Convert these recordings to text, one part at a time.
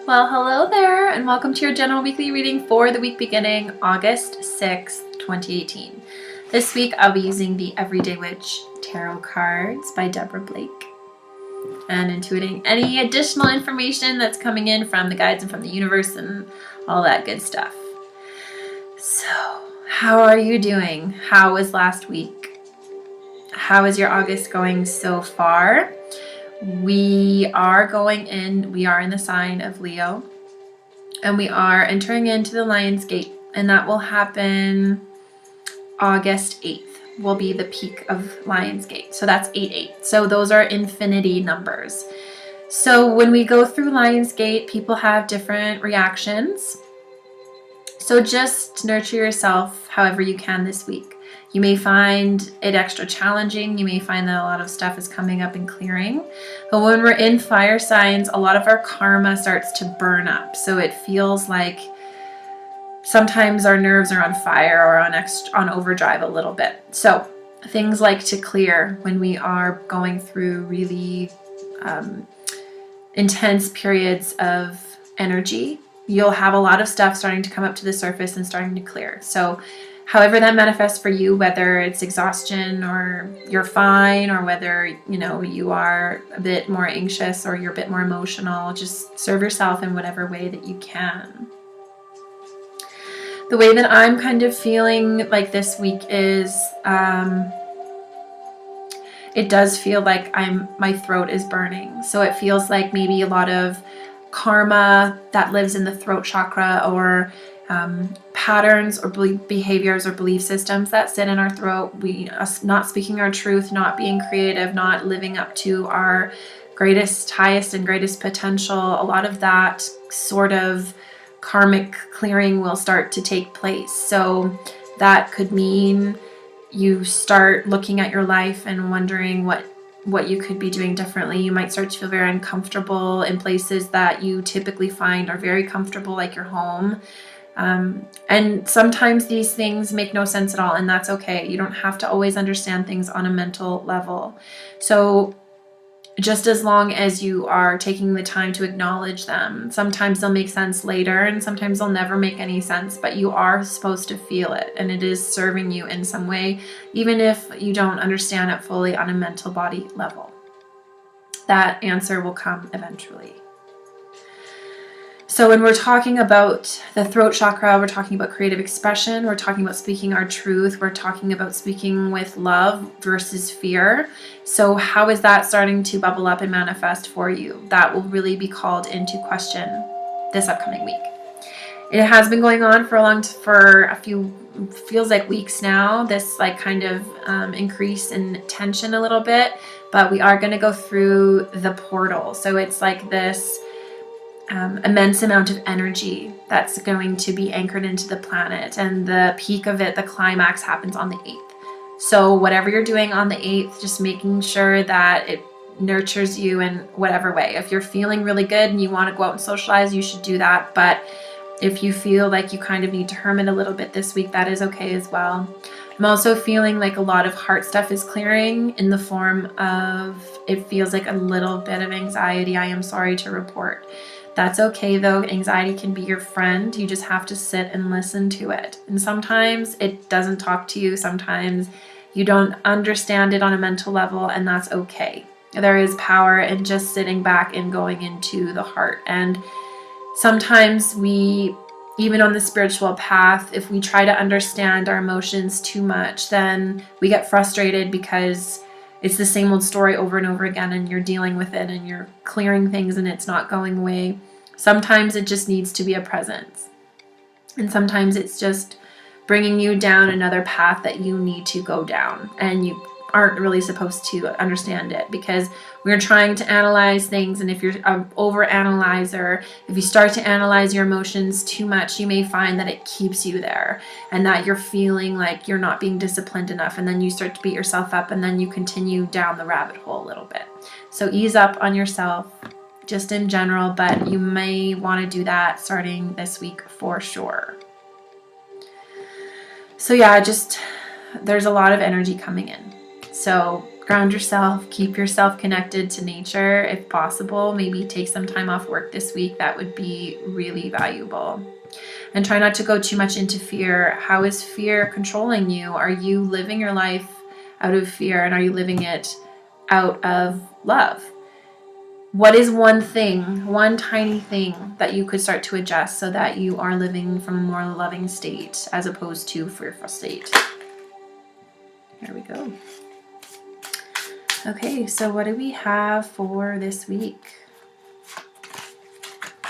Well, hello there, and welcome to your general weekly reading for the week beginning August 6th, 2018. This week I'll be using the Everyday Witch Tarot cards by Deborah Blake and intuiting any additional information that's coming in from the guides and from the universe and all that good stuff. So, how are you doing? How was last week? How is your August going so far? We are in the sign of Leo, and we are entering into the Lion's Gate, and that will happen August 8th will be the peak of Lion's Gate. So that's 8-8. So those are infinity numbers. So when we go through Lion's Gate, people have different reactions. So just nurture yourself however you can this week. You may find it extra challenging. You may find that a lot of stuff is coming up and clearing. But when we're in fire signs, a lot of our karma starts to burn up. So it feels like sometimes our nerves are on fire or on overdrive a little bit. So things like to clear when we are going through really intense periods of energy. You'll have a lot of stuff starting to come up to the surface and starting to clear. So however that manifests for you, whether it's exhaustion or you're fine, or whether, you are a bit more anxious or you're a bit more emotional, just serve yourself in whatever way that you can. The way that I'm kind of feeling like this week is, it does feel like my throat is burning. So it feels like maybe a lot of karma that lives in the throat chakra, or patterns or behaviors or belief systems that sit in our throat. Us not speaking our truth, not being creative, not living up to our highest and greatest potential. A lot of that sort of karmic clearing will start to take place. So that could mean you start looking at your life and wondering what you could be doing differently. You might start to feel very uncomfortable in places that you typically find are very comfortable, like your home. And sometimes these things make no sense at all, and that's okay. You don't have to always understand things on a mental level. So just as long as you are taking the time to acknowledge them, sometimes they'll make sense later and sometimes they'll never make any sense, but you are supposed to feel it, and it is serving you in some way, even if you don't understand it fully on a mental body level. That answer will come eventually. So when we're talking about the throat chakra, we're talking about creative expression, we're talking about speaking our truth, we're talking about speaking with love versus fear. So how is that starting to bubble up and manifest for you? That will really be called into question this upcoming week. It has been going on for a few, feels like weeks now, this kind of increase in tension a little bit, but we are going to go through the portal. So it's like this immense amount of energy that's going to be anchored into the planet, and the peak of it, the climax, happens on the 8th. So whatever you're doing on the 8th, just making sure that it nurtures you in whatever way. If you're feeling really good and you want to go out and socialize, you should do that. But if you feel like you kind of need to hermit a little bit this week, that is okay as well. I'm also feeling like a lot of heart stuff is clearing in the form of, it feels like a little bit of anxiety. I am sorry to report. That's okay though. Anxiety can be your friend. You just have to sit and listen to it. And sometimes it doesn't talk to you. Sometimes you don't understand it on a mental level, and that's okay. There is power in just sitting back and going into the heart. And sometimes even on the spiritual path, if we try to understand our emotions too much, then we get frustrated because it's the same old story over and over again, and you're dealing with it and you're clearing things and it's not going away. Sometimes it just needs to be a presence. And sometimes it's just bringing you down another path that you need to go down, and you aren't really supposed to understand it because we're trying to analyze things. And if you're an over-analyzer, if you start to analyze your emotions too much, you may find that it keeps you there and that you're feeling like you're not being disciplined enough, and then you start to beat yourself up, and then you continue down the rabbit hole a little bit. So ease up on yourself just in general, but you may want to do that starting this week for sure. So yeah, there's a lot of energy coming in. So Ground yourself, keep yourself connected to nature if possible. Maybe take some time off work this week. That would be really valuable. And try not to go too much into fear. How is fear controlling you? Are you living your life out of fear, and are you living it out of love? What is one thing, one tiny thing that you could start to adjust so that you are living from a more loving state as opposed to fearful state? There we go. Okay, so what do we have for this week?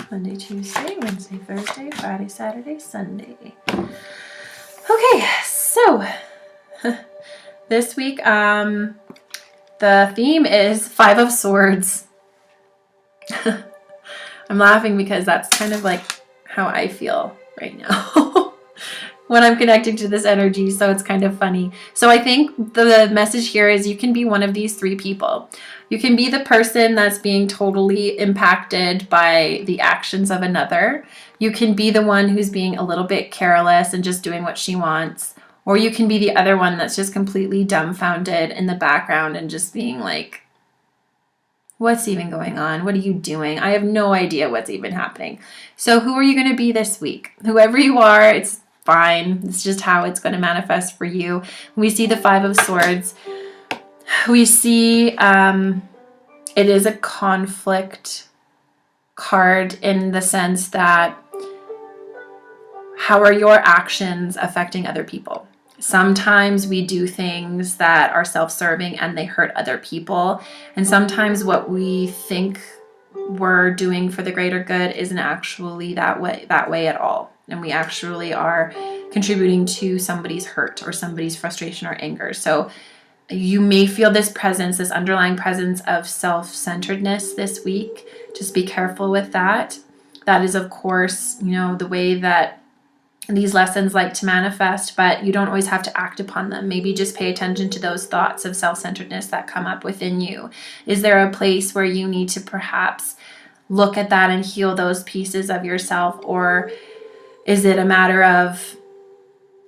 Monday, Tuesday, Wednesday, Thursday, Friday, Saturday, Sunday. Okay, so this week, the theme is Five of Swords. I'm laughing because that's kind of like how I feel right now when I'm connecting to this energy, so it's kind of funny. So I think the message here is you can be one of these three people. You can be the person that's being totally impacted by the actions of another. You can be the one who's being a little bit careless and just doing what she wants. Or you can be the other one that's just completely dumbfounded in the background and just being like, what's even going on? What are you doing? I have no idea what's even happening. So who are you going to be this week? Whoever you are, it's fine. It's just how it's going to manifest for you. We see the Five of Swords. We see it is a conflict card in the sense that how are your actions affecting other people? Sometimes we do things that are self-serving and they hurt other people. And sometimes what we think we're doing for the greater good isn't actually that way at all. And we actually are contributing to somebody's hurt or somebody's frustration or anger. So you may feel this presence, this underlying presence of self-centeredness this week. Just be careful with that. That is, of course, the way that these lessons like to manifest, but you don't always have to act upon them. Maybe just pay attention to those thoughts of self-centeredness that come up within you. Is there a place where you need to perhaps look at that and heal those pieces of yourself? Or is it a matter of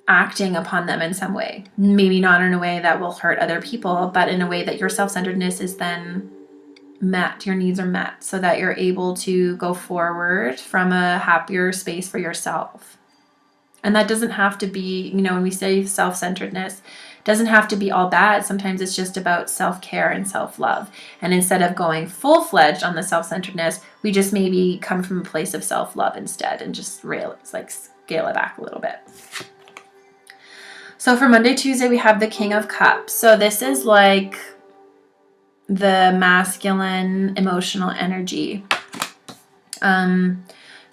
acting upon them in some way? Maybe not in a way that will hurt other people, but in a way that your self-centeredness is then met, your needs are met, so that you're able to go forward from a happier space for yourself. And that doesn't have to be, when we say self-centeredness, it doesn't have to be all bad. Sometimes it's just about self-care and self-love. And instead of going full-fledged on the self-centeredness, we just maybe come from a place of self-love instead and just scale it back a little bit. So for Monday, Tuesday, we have the King of Cups. So this is like the masculine emotional energy.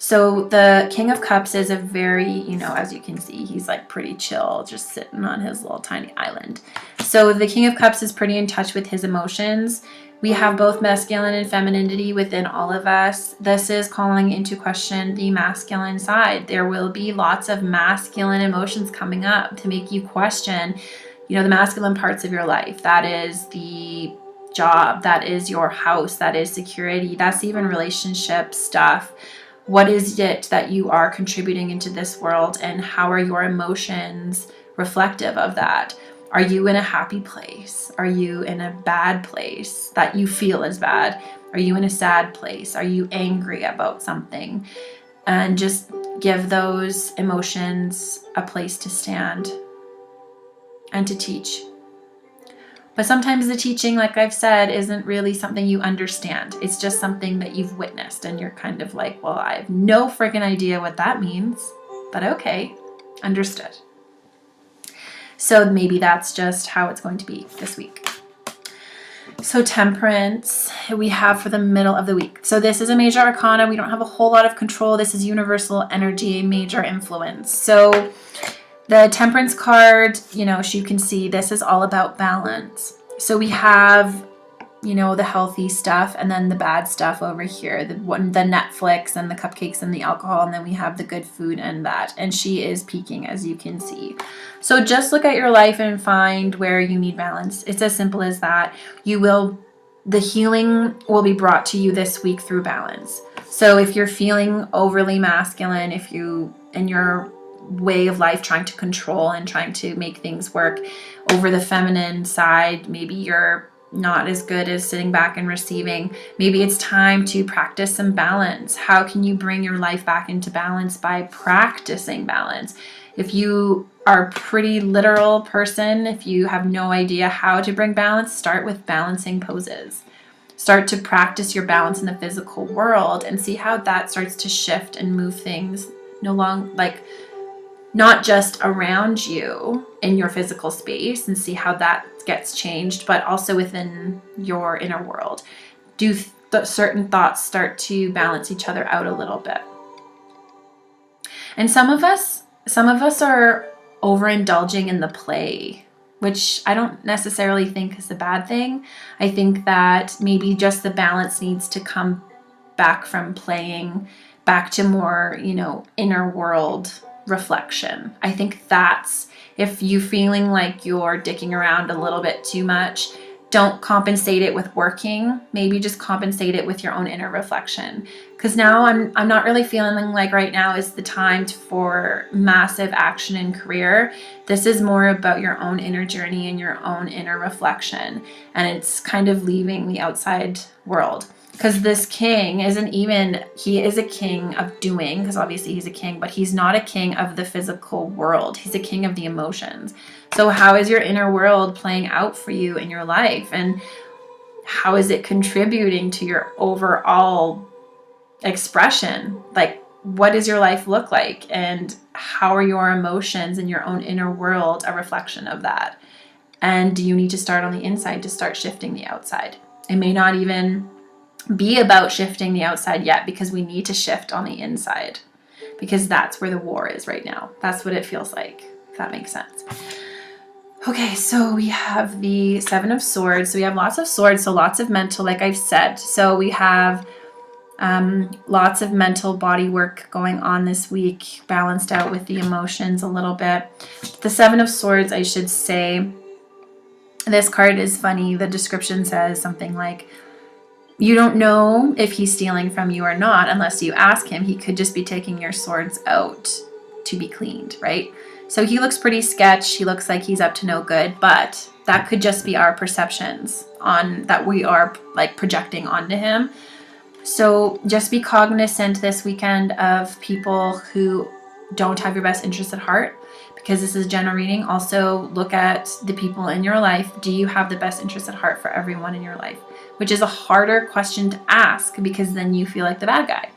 So the King of Cups is a very, as you can see, he's like pretty chill, just sitting on his little tiny island. So the King of Cups is pretty in touch with his emotions. We have both masculine and femininity within all of us. This is calling into question the masculine side. There will be lots of masculine emotions coming up to make you question, the masculine parts of your life. That is the job, that is your house, that is security, that's even relationship stuff. What is it that you are contributing into this world, and how are your emotions reflective of that? Are you in a happy place? Are you in a bad place that you feel is bad? Are you in a sad place? Are you angry about something? And just give those emotions a place to stand and to teach. But sometimes the teaching, like I've said, isn't really something you understand. It's just something that you've witnessed and you're kind of like, well, I have no freaking idea what that means, but okay, understood. So maybe that's just how it's going to be this week. So Temperance, we have for the middle of the week. So this is a major arcana. We don't have a whole lot of control. This is universal energy, major influence. So the Temperance card, as you can see, this is all about balance. So we have, the healthy stuff and then the bad stuff over here, the Netflix and the cupcakes and the alcohol, and then we have the good food and that. And she is peaking, as you can see. So just look at your life and find where you need balance. It's as simple as that. The healing will be brought to you this week through balance. So if you're feeling overly masculine, if you, in your way of life, trying to control and trying to make things work, over the feminine side. Maybe you're not as good as sitting back and receiving. Maybe it's time to practice some balance. How can you bring your life back into balance? By practicing balance. If you are a pretty literal person, if you have no idea how to bring balance, start with balancing poses. Start to practice your balance in the physical world and see how that starts to shift and move things not just around you in your physical space, and see how that gets changed, but also within your inner world. Do certain thoughts start to balance each other out a little bit? And some of us are overindulging in the play, which I don't necessarily think is a bad thing. I think that maybe just the balance needs to come back from playing back to more, inner world reflection. I think that's, if you feeling like you're dicking around a little bit too much, don't compensate it with working. Maybe just compensate it with your own inner reflection. Because now I'm not really feeling like right now is the time for massive action in career. This is more about your own inner journey and your own inner reflection. And it's kind of leaving the outside world. Because this king he is a king of doing, because obviously he's a king, but he's not a king of the physical world. He's a king of the emotions. So how is your inner world playing out for you in your life? And how is it contributing to your overall expression? Like, what does your life look like? And how are your emotions and your own inner world a reflection of that? And do you need to start on the inside to start shifting the outside? It may not even be about shifting the outside yet, because we need to shift on the inside, because that's where the war is right now. That's what it feels like, if that makes sense. Okay, so we have the Seven of Swords. So we have lots of swords, so lots of mental, like I've said. So we have lots of mental body work going on this week, balanced out with the emotions a little bit. The Seven of Swords, I should say, this card is funny. The description says something like, you don't know if he's stealing from you or not unless you ask him. He could just be taking your swords out to be cleaned, right? So he looks pretty sketch. He looks like he's up to no good, but that could just be our perceptions on that we are like projecting onto him. So just be cognizant this weekend of people who don't have your best interests at heart, because this is a general reading. Also look at the people in your life. Do you have the best interests at heart for everyone in your life? Which is a harder question to ask, because then you feel like the bad guy.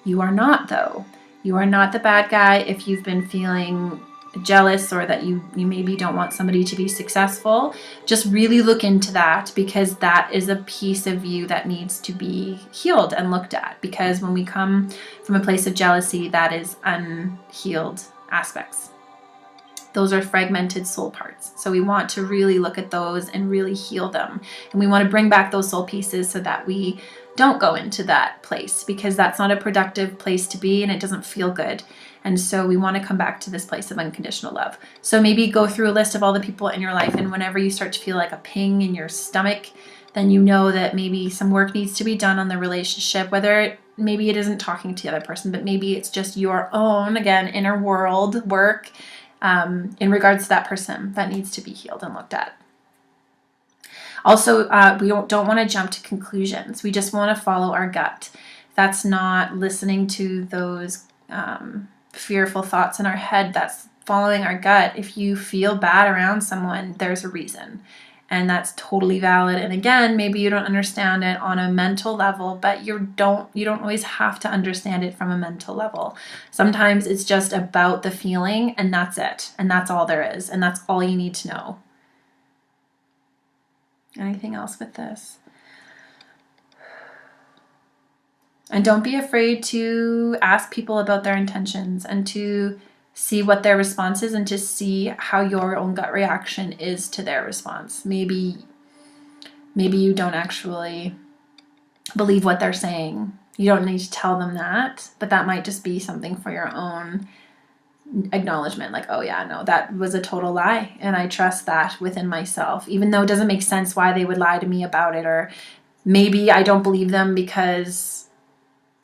You are not, though. You are not the bad guy if you've been feeling jealous, or that you maybe don't want somebody to be successful. Just really look into that, because that is a piece of you that needs to be healed and looked at. Because when we come from a place of jealousy, that is unhealed aspects. Those are fragmented soul parts. So we want to really look at those and really heal them. And we want to bring back those soul pieces so that we don't go into that place, because that's not a productive place to be and it doesn't feel good. And so we want to come back to this place of unconditional love. So maybe go through a list of all the people in your life, and whenever you start to feel like a ping in your stomach, then you know that maybe some work needs to be done on the relationship, maybe it isn't talking to the other person, but maybe it's just your own, again, inner world work in regards to that person that needs to be healed and looked at. Also, we don't want to jump to conclusions. We just want to follow our gut. That's not listening to those fearful thoughts in our head. That's following our gut. If you feel bad around someone, there's a reason. And that's totally valid. And again, maybe you don't understand it on a mental level, but you don't always have to understand it from a mental level. Sometimes it's just about the feeling, and that's it. And that's all there is. And that's all you need to know. Anything else with this? And don't be afraid to ask people about their intentions, and to see what their response is, and to see how your own gut reaction is to their response. Maybe you don't actually believe what they're saying. You don't need to tell them that, but that might just be something for your own acknowledgement. Like, oh yeah, no, that was a total lie, and I trust that within myself, even though it doesn't make sense why they would lie to me about it. Or maybe I don't believe them because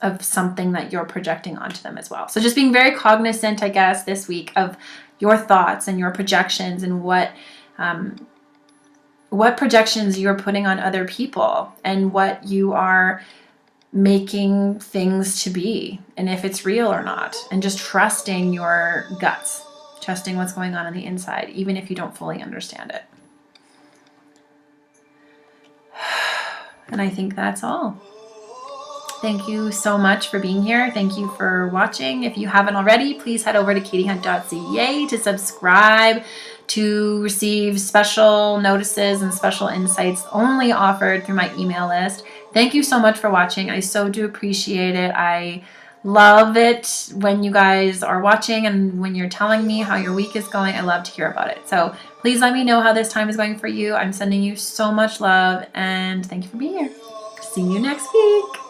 of something that you're projecting onto them as well. So just being very cognizant, I guess, this week of your thoughts and your projections, and what what projections you're putting on other people and what you are making things to be, and if it's real or not, and just trusting your guts, trusting what's going on the inside, even if you don't fully understand it. And I think that's all. Thank you so much for being here. Thank you for watching. If you haven't already, please head over to katiehunt.ca to subscribe, to receive special notices and special insights only offered through my email list. Thank you so much for watching. I so do appreciate it. I love it when you guys are watching and when you're telling me how your week is going. I love to hear about it. So please let me know how this time is going for you. I'm sending you so much love, and thank you for being here. See you next week.